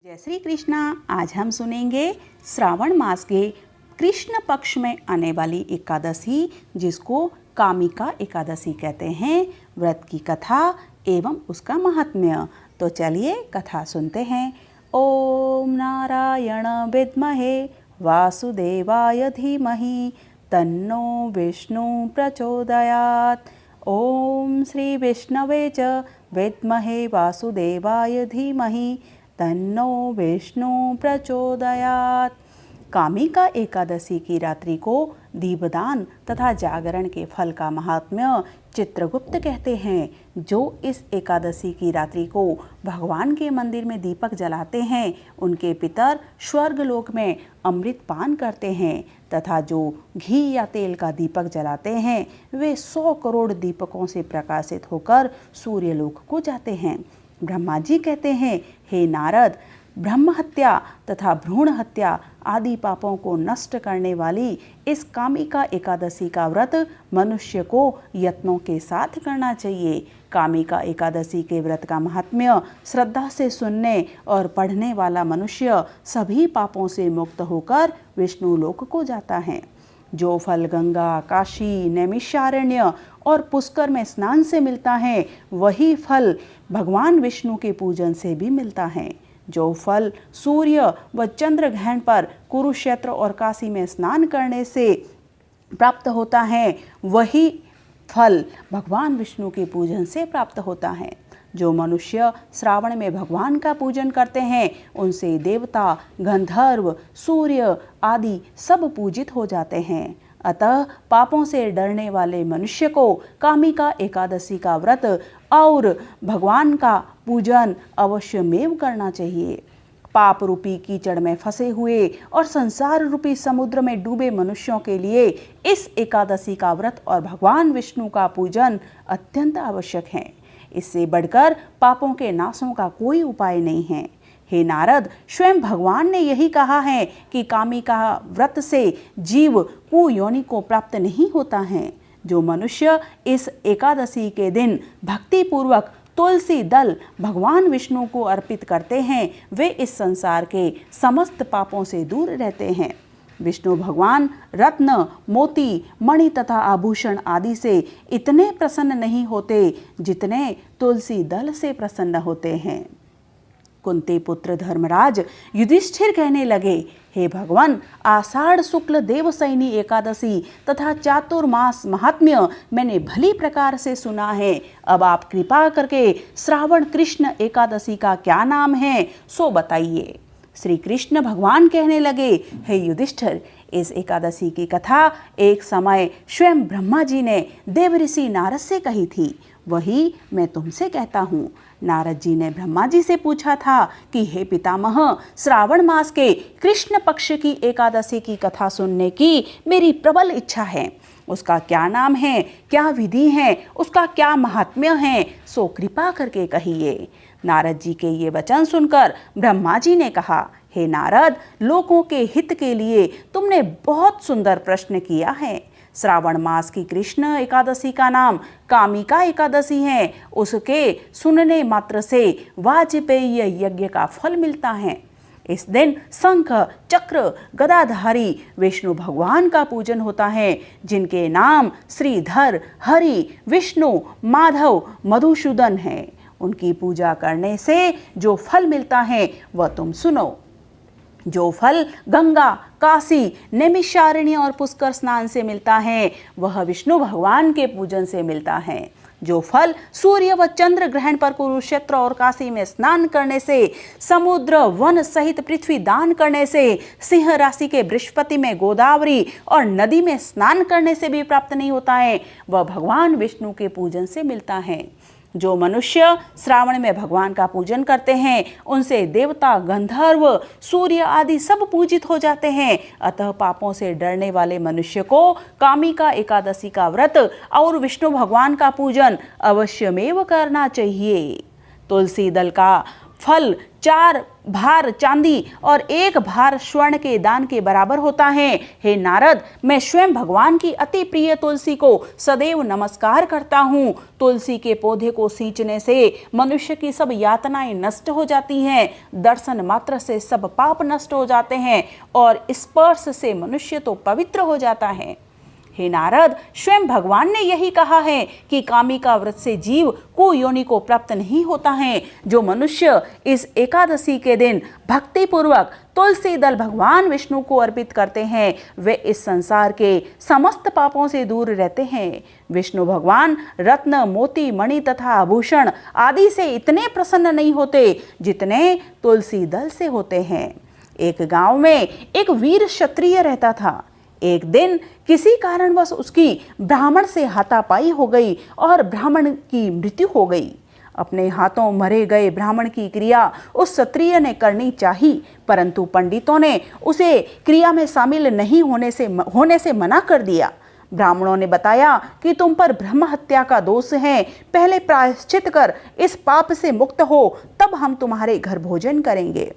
जय श्री कृष्णा। आज हम सुनेंगे श्रावण मास के कृष्ण पक्ष में आने वाली एकादशी, जिसको कामिका एकादशी कहते हैं, व्रत की कथा एवं उसका महात्म्य। तो चलिए कथा सुनते हैं। ओम नारायण विद्महे वासुदेवाय धीमहि तन्नो विष्णु प्रचोदयात्। ओम श्री विष्णवे च विद्महे वासुदेवाय धीमहि तन्नो विष्णु प्रचोदयात्। कामिका एकादशी की रात्रि को दीपदान तथा जागरण के फल का महात्म्य चित्रगुप्त कहते हैं। जो इस एकादशी की रात्रि को भगवान के मंदिर में दीपक जलाते हैं, उनके पितर स्वर्गलोक में अमृत पान करते हैं, तथा जो घी या तेल का दीपक जलाते हैं, वे 100 करोड़ दीपकों से प्रकाशित होकर सूर्यलोक को जाते हैं। ब्रह्मा जी कहते हैं, हे नारद, ब्रह्म हत्या तथा भ्रूण हत्या आदि पापों को नष्ट करने वाली इस कामिका एकादशी का व्रत मनुष्य को यत्नों के साथ करना चाहिए। कामिका एकादशी के व्रत का महात्म्य श्रद्धा से सुनने और पढ़ने वाला मनुष्य सभी पापों से मुक्त होकर विष्णु लोक को जाता है। जो फल गंगा, काशी, नैमिषारण्य और पुष्कर में स्नान से मिलता है, वही फल भगवान विष्णु के पूजन से भी मिलता है। जो फल सूर्य व चंद्र ग्रहण पर कुरुक्षेत्र और काशी में स्नान करने से प्राप्त होता है, वही फल भगवान विष्णु के पूजन से प्राप्त होता है। जो मनुष्य श्रावण में भगवान का पूजन करते हैं, उनसे देवता, गंधर्व, सूर्य आदि सब पूजित हो जाते हैं। अतः पापों से डरने वाले मनुष्य को कामिका एकादशी का व्रत और भगवान का पूजन अवश्यमेव करना चाहिए। पाप रूपी कीचड़ में फंसे हुए और संसार रूपी समुद्र में डूबे मनुष्यों के लिए इस एकादशी का व्रत और भगवान विष्णु का पूजन अत्यंत आवश्यक है। इससे बढ़कर पापों के नाशों का कोई उपाय नहीं है। हे नारद, स्वयं भगवान ने यही कहा है कि कामिका व्रत से जीव कुयोनि को प्राप्त नहीं होता है। जो मनुष्य इस एकादशी के दिन भक्ति पूर्वक तुलसी दल भगवान विष्णु को अर्पित करते हैं, वे इस संसार के समस्त पापों से दूर रहते हैं। विष्णु भगवान रत्न, मोती, मणि तथा आभूषण आदि से इतने प्रसन्न नहीं होते जितने तुलसी दल से प्रसन्न होते हैं। कुंती पुत्र धर्मराज युधिष्ठिर कहने लगे, हे भगवान, आषाढ़ शुक्ल देवसैनी एकादशी तथा चातुर्मास महात्म्य मैंने भली प्रकार से सुना है। अब आप कृपा करके श्रावण कृष्ण एकादशी का क्या नाम है, सो बताइए। श्री कृष्ण भगवान कहने लगे, हे युधिष्ठिर, इस एकादशी की कथा एक समय स्वयं ब्रह्मा जी ने देव ऋषि नारद से कही थी, वही मैं तुमसे कहता हूँ। नारद जी ने ब्रह्मा जी से पूछा था कि हे पितामह, श्रावण मास के कृष्ण पक्ष की एकादशी की कथा सुनने की मेरी प्रबल इच्छा है। उसका क्या नाम है, क्या विधि है, उसका क्या महात्म्य है, सो कृपा करके कहिए। नारद जी के ये वचन सुनकर ब्रह्मा जी ने कहा, हे नारद, लोगों के हित के लिए तुमने बहुत सुंदर प्रश्न किया है। श्रावण मास की कृष्ण एकादशी का नाम कामिका एकादशी है। उसके सुनने मात्र से वाजपेय यज्ञ का फल मिलता है। इस दिन शंख, चक्र, गदाधारी विष्णु भगवान का पूजन होता है, जिनके नाम श्रीधर, हरि, विष्णु, माधव, मधुसूदन है। उनकी पूजा करने से जो फल मिलता है वह तुम सुनो। जो फल गंगा, काशी, नैमिषारण्य और पुष्कर स्नान से मिलता है, वह विष्णु भगवान के पूजन से मिलता है। जो फल सूर्य व चंद्र ग्रहण पर कुरुक्षेत्र और काशी में स्नान करने से, समुद्र वन सहित पृथ्वी दान करने से, सिंह राशि के बृहस्पति में गोदावरी और नदी में स्नान करने से भी प्राप्त नहीं होता है, वह भगवान विष्णु के पूजन से मिलता है। जो मनुष्य श्रावण में भगवान का पूजन करते हैं, उनसे देवता, गंधर्व, सूर्य आदि सब पूजित हो जाते हैं। अतः पापों से डरने वाले मनुष्य को कामिका एकादशी का व्रत और विष्णु भगवान का पूजन अवश्यमेव करना चाहिए। तुलसी दल का फल 4 भार चांदी और 1 भार स्वर्ण के दान के बराबर होता है। हे नारद, मैं स्वयं भगवान की अति प्रिय तुलसी को सदैव नमस्कार करता हूँ। तुलसी के पौधे को सींचने से मनुष्य की सब यातनाएं नष्ट हो जाती हैं, दर्शन मात्र से सब पाप नष्ट हो जाते हैं और स्पर्श से मनुष्य तो पवित्र हो जाता है। हे नारद, स्वयं भगवान ने यही कहा है कि कामिका व्रत से जीव कुयोनि को प्राप्त नहीं होता है। जो मनुष्य इस एकादशी के दिन भक्ति पूर्वक तुलसी दल भगवान विष्णु को अर्पित करते हैं, वे इस संसार के समस्त पापों से दूर रहते हैं। विष्णु भगवान रत्न, मोती, मणि तथा आभूषण आदि से इतने प्रसन्न नहीं होते जितने तुलसी दल से होते हैं। एक गांव में एक वीर क्षत्रिय रहता था। एक दिन किसी कारणवश उसकी ब्राह्मण से हाथापाई हो गई और ब्राह्मण की मृत्यु हो गई। अपने हाथों मरे गए ब्राह्मण की क्रिया उस क्षत्रिय ने करनी चाहिए, परंतु पंडितों ने उसे क्रिया में शामिल नहीं होने से मना कर दिया। ब्राह्मणों ने बताया कि तुम पर ब्रह्म हत्या का दोष है, पहले प्रायश्चित कर इस पाप से मुक्त हो, तब हम तुम्हारे घर भोजन करेंगे।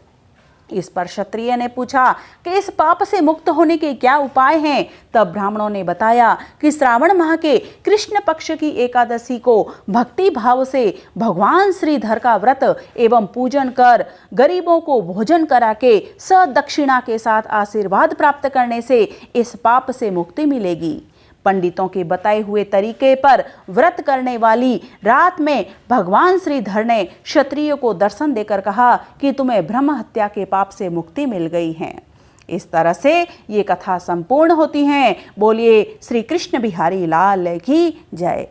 इस पर क्षत्रिय ने पूछा कि इस पाप से मुक्त होने के क्या उपाय हैं। तब ब्राह्मणों ने बताया कि श्रावण माह के कृष्ण पक्ष की एकादशी को भक्ति भाव से भगवान श्रीधर का व्रत एवं पूजन कर गरीबों को भोजन करा के सदक्षिणा के साथ आशीर्वाद प्राप्त करने से इस पाप से मुक्ति मिलेगी। पंडितों के बताए हुए तरीके पर व्रत करने वाली रात में भगवान श्रीधर ने क्षत्रिय को दर्शन देकर कहा कि तुम्हें ब्रह्म हत्या के पाप से मुक्ति मिल गई है। इस तरह से ये कथा संपूर्ण होती है। बोलिए श्री कृष्ण बिहारी लाल की जय।